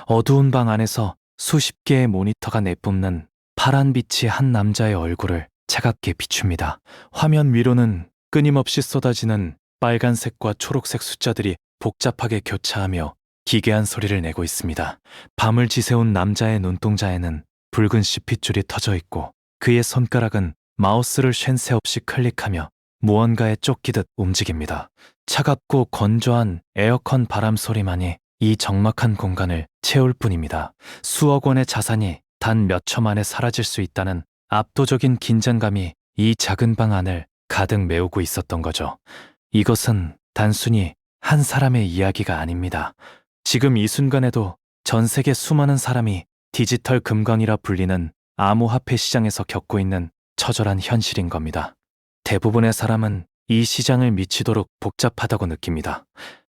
어두운 방 안에서 수십 개의 모니터가 내뿜는 파란 빛이 한 남자의 얼굴을 차갑게 비춥니다. 화면 위로는 끊임없이 쏟아지는 빨간색과 초록색 숫자들이 복잡하게 교차하며 기괴한 소리를 내고 있습니다. 밤을 지새운 남자의 눈동자에는 붉은 시핏줄이 터져 있고 그의 손가락은 마우스를 쉰 새 없이 클릭하며 무언가에 쫓기듯 움직입니다. 차갑고 건조한 에어컨 바람 소리만이 이 적막한 공간을 채울 뿐입니다. 수억 원의 자산이 단 몇 초 만에 사라질 수 있다는 압도적인 긴장감이 이 작은 방 안을 가득 메우고 있었던 거죠. 이것은 단순히 한 사람의 이야기가 아닙니다. 지금 이 순간에도 전 세계 수많은 사람이 디지털 금광이라 불리는 암호화폐 시장에서 겪고 있는 처절한 현실인 겁니다. 대부분의 사람은 이 시장을 미치도록 복잡하다고 느낍니다.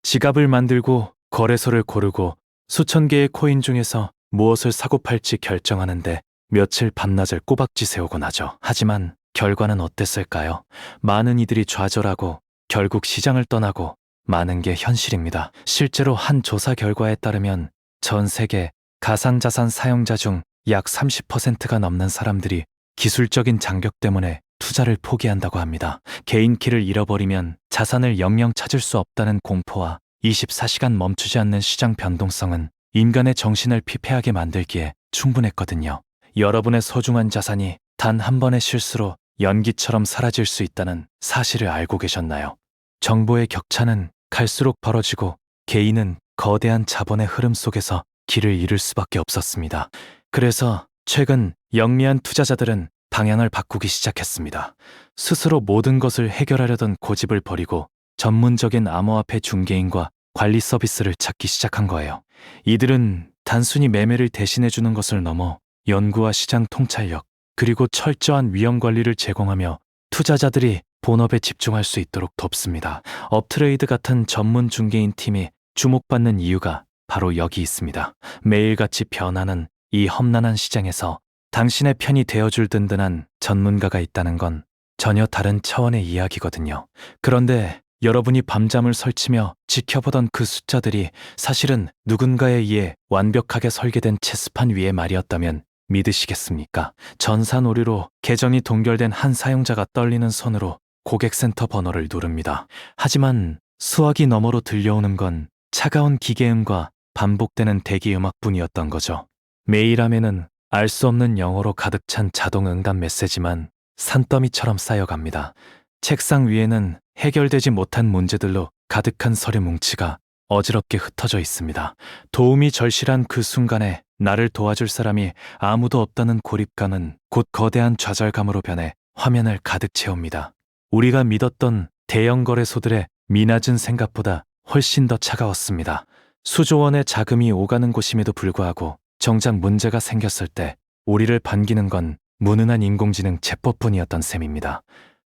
지갑을 만들고 거래소를 고르고 수천 개의 코인 중에서 무엇을 사고 팔지 결정하는데 며칠 밤낮을 꼬박지 세우고 나죠. 하지만 결과는 어땠을까요? 많은 이들이 좌절하고 결국 시장을 떠나고 많은 게 현실입니다. 실제로 한 조사 결과에 따르면 전 세계 가상자산 사용자 중 약 30%가 넘는 사람들이 기술적인 장벽 때문에 투자를 포기한다고 합니다. 개인 키를 잃어버리면 자산을 영영 찾을 수 없다는 공포와 24시간 멈추지 않는 시장 변동성은 인간의 정신을 피폐하게 만들기에 충분했거든요. 여러분의 소중한 자산이 단 한 번의 실수로 연기처럼 사라질 수 있다는 사실을 알고 계셨나요? 정보의 격차는 갈수록 벌어지고 개인은 거대한 자본의 흐름 속에서 길을 잃을 수밖에 없었습니다. 그래서 최근 영리한 투자자들은 방향을 바꾸기 시작했습니다. 스스로 모든 것을 해결하려던 고집을 버리고 전문적인 암호화폐 중개인과 관리 서비스를 찾기 시작한 거예요. 이들은 단순히 매매를 대신해주는 것을 넘어 연구와 시장 통찰력, 그리고 철저한 위험 관리를 제공하며 투자자들이 본업에 집중할 수 있도록 돕습니다. 업트레이드 같은 전문 중개인 팀이 주목받는 이유가 바로 여기 있습니다. 매일같이 변하는 이 험난한 시장에서 당신의 편이 되어줄 든든한 전문가가 있다는 건 전혀 다른 차원의 이야기거든요. 그런데 여러분이 밤잠을 설치며 지켜보던 그 숫자들이 사실은 누군가에 의해 완벽하게 설계된 체스판 위의 말이었다면 믿으시겠습니까? 전산오류로 계정이 동결된 한 사용자가 떨리는 손으로 고객센터 번호를 누릅니다. 하지만 수화기 너머로 들려오는 건 차가운 기계음과 반복되는 대기 음악뿐이었던 거죠. 메일 화면은 알 수 없는 영어로 가득 찬 자동 응답 메시지만 산더미처럼 쌓여갑니다. 책상 위에는 해결되지 못한 문제들로 가득한 서류 뭉치가 어지럽게 흩어져 있습니다. 도움이 절실한 그 순간에 나를 도와줄 사람이 아무도 없다는 고립감은 곧 거대한 좌절감으로 변해 화면을 가득 채웁니다. 우리가 믿었던 대형 거래소들의 미낮은 생각보다 훨씬 더 차가웠습니다. 수조 원의 자금이 오가는 곳임에도 불구하고 정작 문제가 생겼을 때 우리를 반기는 건 무능한 인공지능 챗봇뿐이었던 셈입니다.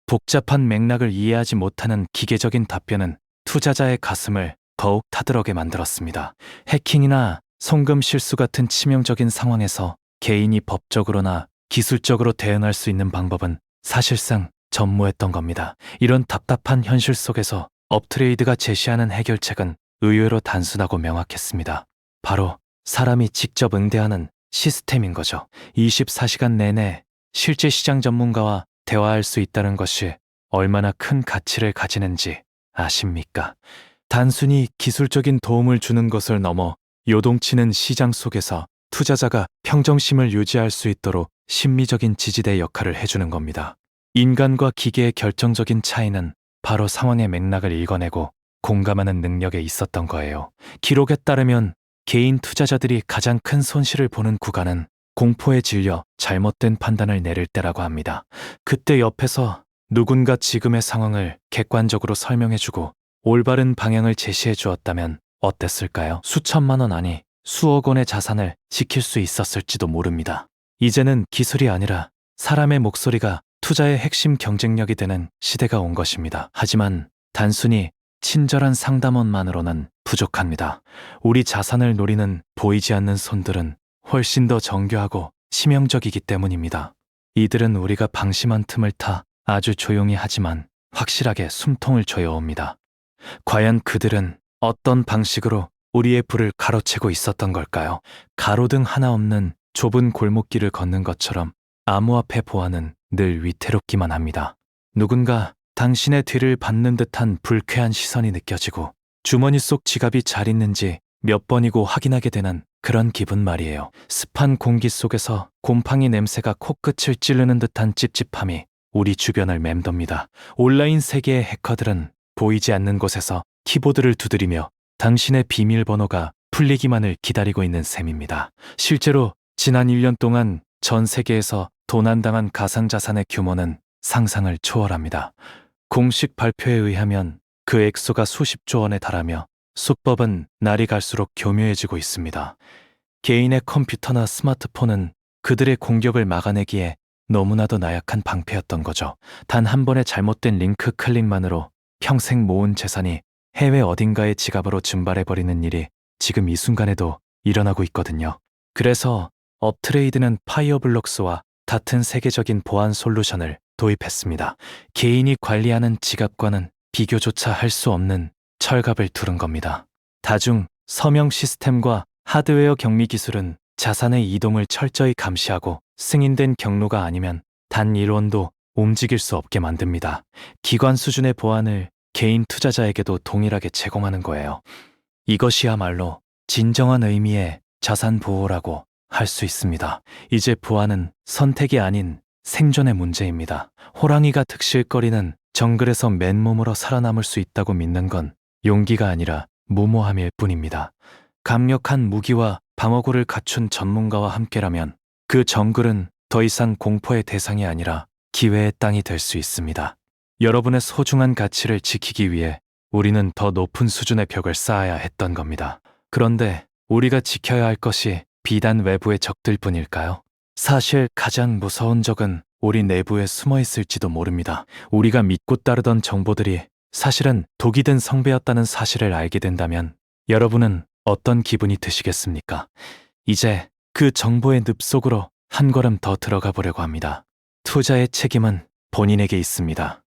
복잡한 맥락을 이해하지 못하는 기계적인 답변은 투자자의 가슴을 더욱 타들어게 만들었습니다. 해킹이나 송금 실수 같은 치명적인 상황에서 개인이 법적으로나 기술적으로 대응할 수 있는 방법은 사실상 전무했던 겁니다. 이런 답답한 현실 속에서 업트레이드가 제시하는 해결책은 의외로 단순하고 명확했습니다. 바로 사람이 직접 응대하는 시스템인 거죠. 24시간 내내 실제 시장 전문가와 대화할 수 있다는 것이 얼마나 큰 가치를 가지는지 아십니까? 단순히 기술적인 도움을 주는 것을 넘어 요동치는 시장 속에서 투자자가 평정심을 유지할 수 있도록 심리적인 지지대 역할을 해주는 겁니다. 인간과 기계의 결정적인 차이는 바로 상황의 맥락을 읽어내고 공감하는 능력에 있었던 거예요. 기록에 따르면 개인 투자자들이 가장 큰 손실을 보는 구간은 공포에 질려 잘못된 판단을 내릴 때라고 합니다. 그때 옆에서 누군가 지금의 상황을 객관적으로 설명해주고 올바른 방향을 제시해 주었다면 어땠을까요? 수천만 원 아니 수억 원의 자산을 지킬 수 있었을지도 모릅니다. 이제는 기술이 아니라 사람의 목소리가 투자의 핵심 경쟁력이 되는 시대가 온 것입니다. 하지만 단순히 친절한 상담원만으로는 부족합니다. 우리 자산을 노리는 보이지 않는 손들은 훨씬 더 정교하고 치명적이기 때문입니다. 이들은 우리가 방심한 틈을 타 아주 조용히 하지만 확실하게 숨통을 조여옵니다. 과연 그들은 어떤 방식으로 우리의 불을 가로채고 있었던 걸까요? 가로등 하나 없는 좁은 골목길을 걷는 것처럼 암호화폐 보안은 늘 위태롭기만 합니다. 누군가 당신의 뒤를 받는 듯한 불쾌한 시선이 느껴지고 주머니 속 지갑이 잘 있는지 몇 번이고 확인하게 되는 그런 기분 말이에요. 습한 공기 속에서 곰팡이 냄새가 코끝을 찌르는 듯한 찝찝함이 우리 주변을 맴돕니다. 온라인 세계의 해커들은 보이지 않는 곳에서 키보드를 두드리며 당신의 비밀번호가 풀리기만을 기다리고 있는 셈입니다. 실제로 지난 1년 동안 전 세계에서 도난당한 가상자산의 규모는 상상을 초월합니다. 공식 발표에 의하면 그 액수가 수십조 원에 달하며 수법은 날이 갈수록 교묘해지고 있습니다. 개인의 컴퓨터나 스마트폰은 그들의 공격을 막아내기에 너무나도 나약한 방패였던 거죠. 단 한 번의 잘못된 링크 클릭만으로 평생 모은 재산이 해외 어딘가의 지갑으로 증발해버리는 일이 지금 이 순간에도 일어나고 있거든요. 그래서 업트레이드는 파이어블록스와 같은 세계적인 보안 솔루션을 도입했습니다. 개인이 관리하는 지갑과는 비교조차 할 수 없는 철갑을 두른 겁니다. 다중 서명 시스템과 하드웨어 격리 기술은 자산의 이동을 철저히 감시하고 승인된 경로가 아니면 단 1원도 움직일 수 없게 만듭니다. 기관 수준의 보안을 개인 투자자에게도 동일하게 제공하는 거예요. 이것이야말로 진정한 의미의 자산 보호라고 할 수 있습니다. 이제 보안은 선택이 아닌 생존의 문제입니다. 호랑이가 득실거리는 정글에서 맨몸으로 살아남을 수 있다고 믿는 건 용기가 아니라 무모함일 뿐입니다. 강력한 무기와 방어구를 갖춘 전문가와 함께라면 그 정글은 더 이상 공포의 대상이 아니라 기회의 땅이 될 수 있습니다. 여러분의 소중한 가치를 지키기 위해 우리는 더 높은 수준의 벽을 쌓아야 했던 겁니다. 그런데 우리가 지켜야 할 것이 비단 외부의 적들 뿐일까요? 사실 가장 무서운 적은 우리 내부에 숨어 있을지도 모릅니다. 우리가 믿고 따르던 정보들이 사실은 독이 든 성배였다는 사실을 알게 된다면 여러분은 어떤 기분이 드시겠습니까? 이제 그 정보의 늪 속으로 한 걸음 더 들어가 보려고 합니다. 투자의 책임은 본인에게 있습니다.